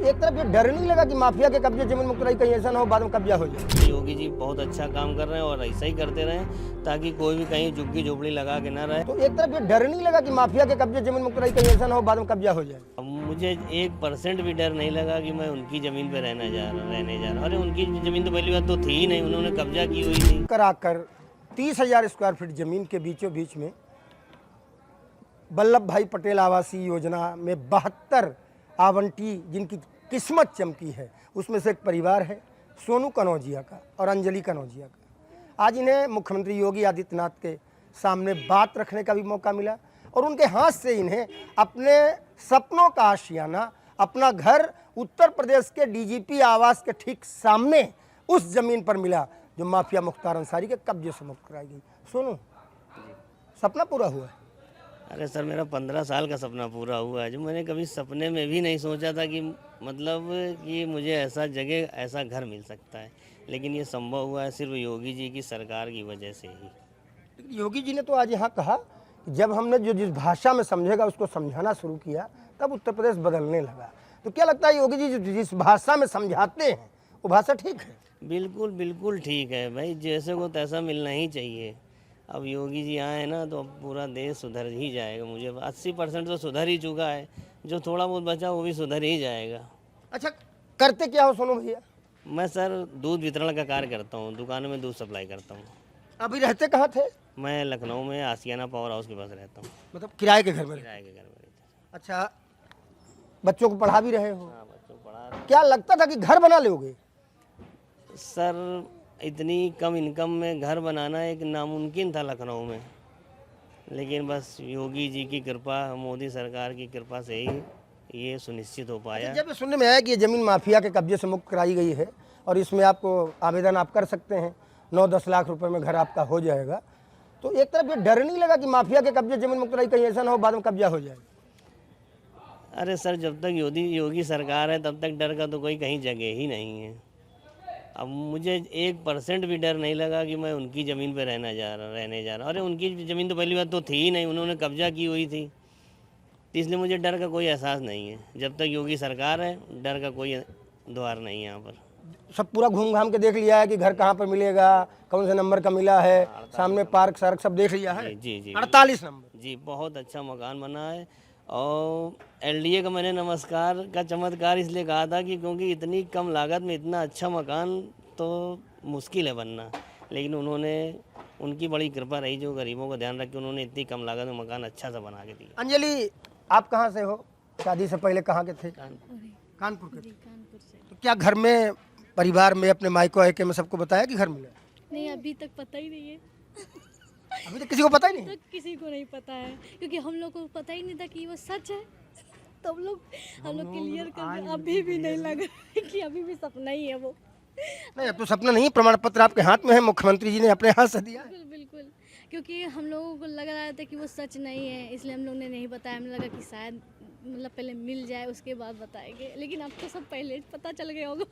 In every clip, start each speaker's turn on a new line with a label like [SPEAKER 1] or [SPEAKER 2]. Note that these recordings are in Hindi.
[SPEAKER 1] एक तरफ ये डर नहीं लगा कि माफिया के कब्जे जमीन मुक्त रही, कहीं ऐसा ना हो बाद में कब्जा हो जाए।
[SPEAKER 2] योगी जी बहुत अच्छा काम कर रहे हैं और ऐसा ही करते रहें ताकि कोई भी कहीं झुग्गी झोपड़ी लगा के ना रहे।
[SPEAKER 1] तो एक तरफ ये डर नहीं लगा कि माफिया के कब्जे जमीन मुक्त रही, कहीं ऐसा ना हो बाद में कब्जा हो जाए।
[SPEAKER 2] अब मुझे 1% भी डर नहीं लगा कि मैं उनकी ज़मीन पे रहने जा रहा। अरे उनकी ज़मीन तो पहली बात तो थी ही नहीं, उन्होंने कब्जा की हुई थी।
[SPEAKER 1] कराकर 30,000 स्क्वायर फीट जमीन के बीचों बीच में वल्लभ भाई पटेल आवासीय योजना में 72 आवंटी जिनकी किस्मत चमकी है, उसमें से एक परिवार है सोनू कनौजिया का और अंजलि कनौजिया का। आज इन्हें मुख्यमंत्री योगी आदित्यनाथ के सामने बात रखने का भी मौका मिला और उनके हाथ से इन्हें अपने सपनों का आशियाना, अपना घर उत्तर प्रदेश के डीजीपी आवास के ठीक सामने उस जमीन पर मिला जो माफिया मुख्तार अंसारी के कब्जे से मुक्त कराई गई। सोनू, सपना पूरा हुआ है?
[SPEAKER 2] अरे सर, मेरा 15 साल का सपना पूरा हुआ है जो मैंने कभी सपने में भी नहीं सोचा था कि मतलब कि मुझे ऐसा जगह, ऐसा घर मिल सकता है। लेकिन ये संभव हुआ है सिर्फ योगी जी की सरकार की वजह से ही।
[SPEAKER 1] योगी जी ने तो आज यहाँ कहा कि जब हमने जो जिस भाषा में समझेगा उसको समझाना शुरू किया तब उत्तर प्रदेश बदलने लगा। तो क्या लगता है योगी जी जिस भाषा में समझाते हैं वो भाषा ठीक है?
[SPEAKER 2] बिल्कुल बिल्कुल ठीक है भाई, जैसे को तैसा मिलना ही चाहिए। अब योगी जी आए ना तो अब पूरा देश सुधर ही जाएगा। मुझे 80% तो सुधर ही चुका है, जो थोड़ा बहुत बचा वो भी सुधर ही जाएगा।
[SPEAKER 1] अच्छा, करते क्या हो सोनू भैया?
[SPEAKER 2] मैं सर दूध वितरण का कार्य करता हूँ, दुकानों में दूध सप्लाई करता हूँ।
[SPEAKER 1] अभी रहते कहाँ थे?
[SPEAKER 2] मैं लखनऊ में आशियाना पावर हाउस के पास रहता हूँ।
[SPEAKER 1] मतलब किराए के घर में?
[SPEAKER 2] किराए के घर में रहता हूँ।
[SPEAKER 1] अच्छा, बच्चों को पढ़ा भी रहे हो?
[SPEAKER 2] हाँ, बच्चों को पढ़ा।
[SPEAKER 1] क्या लगता था कि घर बना लोगे?
[SPEAKER 2] सर इतनी कम इनकम में घर बनाना एक नामुमकिन था लखनऊ में, लेकिन बस योगी जी की कृपा, मोदी सरकार की कृपा से ही ये सुनिश्चित हो पाया।
[SPEAKER 1] जब सुनने में आया कि ये ज़मीन माफिया के कब्जे से मुक्त कराई गई है और इसमें आपको आवेदन आप कर सकते हैं, 9-10 लाख रुपए में घर आपका हो जाएगा, तो एक तरफ ये डर नहीं लगा कि माफिया के कब्जे जमीन मुक्त रही, कहीं ऐसा ना हो बाद में कब्जा हो जाए?
[SPEAKER 2] अरे सर, जब तक योगी सरकार है तब तक डर का तो कोई कहीं जगह ही नहीं है। अब मुझे 1% भी डर नहीं लगा कि मैं उनकी ज़मीन पे रहने जा रहा। अरे उनकी ज़मीन तो पहली बात तो थी ही नहीं, उन्होंने कब्जा की हुई थी। तो इसलिए मुझे डर का कोई एहसास नहीं है। जब तक योगी सरकार है डर का कोई द्वार नहीं है यहाँ पर।
[SPEAKER 1] सब पूरा घूम घाम के देख लिया है कि घर कहाँ पर मिलेगा, कौन से नंबर का मिला है, सामने पार्क सार्क सब देख लिया है?
[SPEAKER 2] जी जी
[SPEAKER 1] 48 नंबर।
[SPEAKER 2] जी, बहुत अच्छा मकान बना है। और एलडीए का मैंने नमस्कार का चमत्कार इसलिए कहा था कि क्योंकि इतनी कम लागत में इतना अच्छा मकान तो मुश्किल है बनना, लेकिन उनकी बड़ी कृपा रही जो गरीबों का ध्यान रख के उन्होंने इतनी कम लागत में मकान अच्छा सा बना के दिया।
[SPEAKER 1] अंजलि, आप कहाँ से हो? शादी से पहले कहाँ के थे? कानपुर के।
[SPEAKER 3] कानपुर से।
[SPEAKER 1] तो क्या घर में, परिवार में, अपने मायको आयके में सबको बताया कि घर मिला?
[SPEAKER 3] नहीं, अभी तक पता ही नहीं है।
[SPEAKER 1] अभी तक किसी को पता ही नहीं?
[SPEAKER 3] तक किसी को नहीं पता है क्योंकि हम लोग को पता ही नहीं था कि वो सच है। तो हम लोग क्लियर कर, अभी भी नहीं लग रहा है कि अभी भी सपना ही है वो।
[SPEAKER 1] नहीं, अब तो सपना नहीं, प्रमाण पत्र आपके हाथ में है, मुख्यमंत्री जी ने अपने हाथ से दिया है।
[SPEAKER 3] बिल्कुल बिल्कुल, क्योंकि हम लोगों को लग रहा था कि वो सच नहीं है, इसलिए हम लोग ने नहीं बताया। हमें लगा कि शायद मतलब पहले मिल जाए उसके बाद बताएंगे, लेकिन अब तो सब पहले पता चल गया होगा।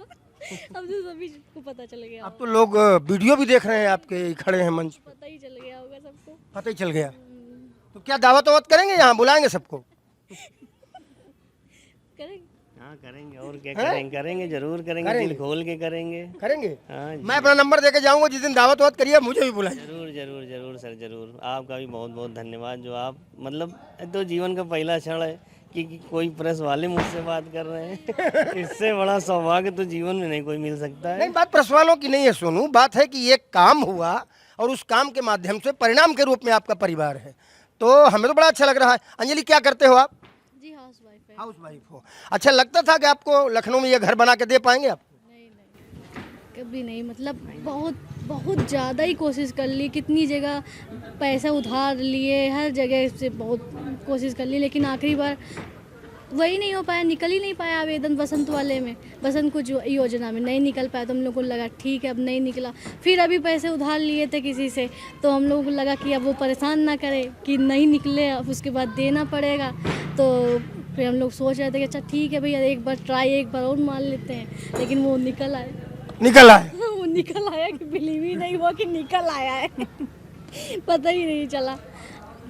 [SPEAKER 3] अब तो सभी को पता चल गया।
[SPEAKER 1] अब तो लोग वीडियो भी देख रहे हैं आपके, खड़े हैं मंच पे,
[SPEAKER 3] पता ही चल गया होगा सबको।
[SPEAKER 1] पता ही चल गया। तो क्या दावत वावत करेंगे, यहाँ बुलाएंगे सबको?
[SPEAKER 3] करेंगे।
[SPEAKER 2] हाँ करेंगे, और क्या करेंगे, जरूर करेंगे, दिल खोल के करेंगे। हाँ,
[SPEAKER 1] मैं अपना नंबर देके जाऊंगा, जिस दिन दावत वावत करिए मुझे भी बुलाएं।
[SPEAKER 2] जरूर जरूर जरूर सर, जरूर। आपका भी बहुत बहुत धन्यवाद जो आप मतलब तो जीवन का पहला क्षण है कि कोई प्रेस वाले मुझसे बात कर रहे हैं। इससे बड़ा सौभाग्य तो जीवन में नहीं कोई मिल सकता है।
[SPEAKER 1] नहीं, बात प्रेस वालों की नहीं है सोनू, बात है कि ये काम हुआ और उस काम के माध्यम से परिणाम के रूप में आपका परिवार है, तो हमें तो बड़ा अच्छा लग रहा है। अंजलि, क्या करते हो आप?
[SPEAKER 3] जी, हाउस वाइफ है।
[SPEAKER 1] हाउस वाइफ हो। अच्छा, लगता था कि आपको लखनऊ में ये घर बना के दे पाएंगे आप?
[SPEAKER 3] नहीं नहीं, कभी नहीं। मतलब बहुत ज़्यादा ही कोशिश कर ली, कितनी जगह पैसा उधार लिए, हर जगह से बहुत कोशिश कर ली, लेकिन आखिरी बार वही नहीं हो पाया, निकल ही नहीं पाया आवेदन बसंत वाले में, बसंत कुछ योजना में नहीं निकल पाया। तो हम लोग को लगा ठीक है, अब नहीं निकला। फिर अभी पैसे उधार लिए थे किसी से, तो हम लोगों को लगा कि अब वो परेशान ना करे कि नहीं निकले, अब उसके बाद देना पड़ेगा। तो फिर हम लोग सोच रहे थे कि अच्छा ठीक है भैया, एक बार और मान लेते हैं, लेकिन वो निकल आया। वो निकल आया कि बिलीव ही नहीं हुआ कि निकल आया है। पता ही नहीं चला।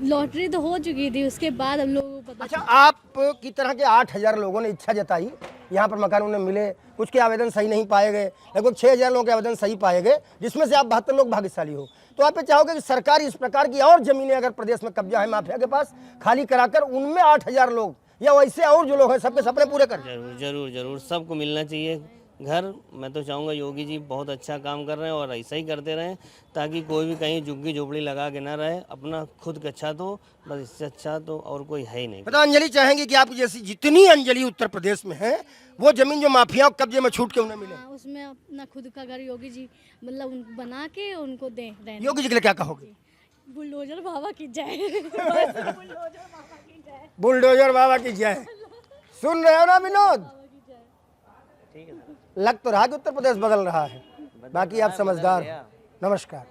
[SPEAKER 3] लॉटरी तो हो चुकी थी, उसके बाद हम लोगों को पता।
[SPEAKER 1] अच्छा, आप की तरह के 8,000 लोगों ने इच्छा जताई यहाँ पर मकान उन्हें मिले, कुछ के आवेदन सही नहीं पाए गए, लगभग 6,000 लोगों के आवेदन सही पाए गए, जिसमें से आप 72 लोग भाग्यशाली हो। तो आप ये चाहोगे कि सरकार इस प्रकार की और ज़मीनें अगर प्रदेश में कब्जा है माफिया के पास, खाली कराकर उनमें 8,000 लोग या वैसे और जो लोग हैं सबके सपने पूरे कर।
[SPEAKER 2] जरूर जरूर जरूर सबको मिलना चाहिए घर। मैं तो चाहूँगा योगी जी बहुत अच्छा काम कर रहे हैं और ऐसा ही करते रहें, ताकि कोई भी कहीं झुग्गी झोपड़ी लगा के ना रहे, अपना खुद का अच्छा तो बस, इससे अच्छा तो और कोई है ही नहीं।
[SPEAKER 1] मतलब अंजलि चाहेंगे कि आपकी जैसी जितनी अंजलि उत्तर प्रदेश में है, वो जमीन जो माफियाओं के कब्जे में छूट के उन्हें मिले।
[SPEAKER 3] हाँ, उसमें अपना खुद का घर योगी जी मतलब बना के उनको दें रहने।
[SPEAKER 1] योगी जी के लिए क्या कहोगे?
[SPEAKER 3] बुलडोजर बाबा की जय। बुलडोजर बाबा की जय।
[SPEAKER 1] बुलडोजर बाबा की जय। सुन रहे हो ना विनोद? लग तो रहा कि उत्तर प्रदेश बदल रहा है, बाकी आप समझदार हो। नमस्कार।